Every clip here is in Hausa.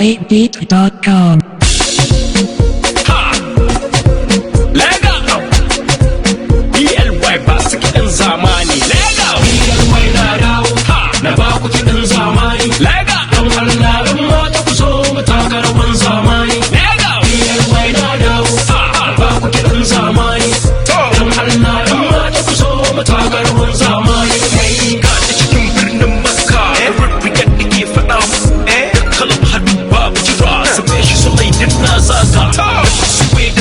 DLYbeat.com. Lega DLY ba su kiɗan zamani. Lega DLY na dawo na ba ku kiɗan zamani. Lega don Allah in mata ku so mu taka rawan zamani. Lega DLY na dawo na ba ku kiɗan zamani. Don Allah in mata ku so mu taka rawan zamani. Kai ka ta cikin birnin Makka Rubiyar da ke faɗa mu kalam hadu babu jira su shi su laifin na zaga.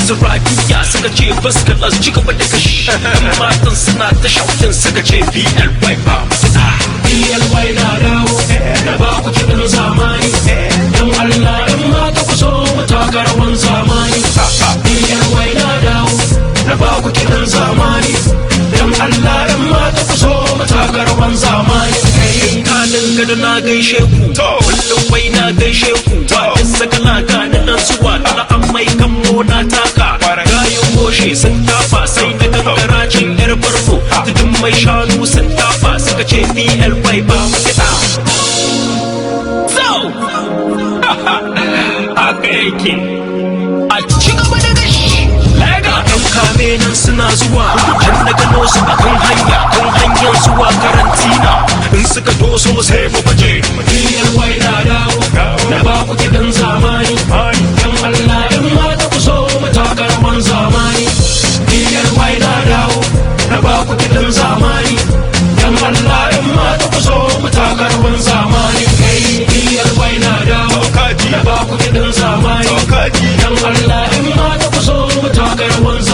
Zarabiya suka ce baskala su ci gaba da kashi yan matan suna ta shautin suka ce BLY ba mafita. BLY na dawo na ba ku kiɗan zamani. Don Allah in mata ku so mu taka rawan zamani. BLY na dawo na ba ku kiɗan zamani. Don Allah in mata ku so mu taka rawan zamani. Kanin gada na gaishe ku kullum wai na gaishe ku ba in saka laka na nan zuwa na amai kan mona taka gayin goshe sun tafa sai da gangaracin yar farko tudun mai shanu sun tafa suka ce BLY ba mu kiɗa. So haka yake a ci gaba da gashi. Lega ɗan kame nan suna zuwa can na gano su akan hanya kan hanyar zuwa karantina in suka doso sai mu baje. BLY na dawo na ba ku kiɗan zamani. Don Allah in mata ku so mu taka rawan zamani. BLY na dawo na ba ku kiɗan zamani. Don Allah in mata ku so mu taka rawan zamani. BLY na dawo na ba ku kiɗan zamani. Don Allah in mata ku so mu taka rawan zamani.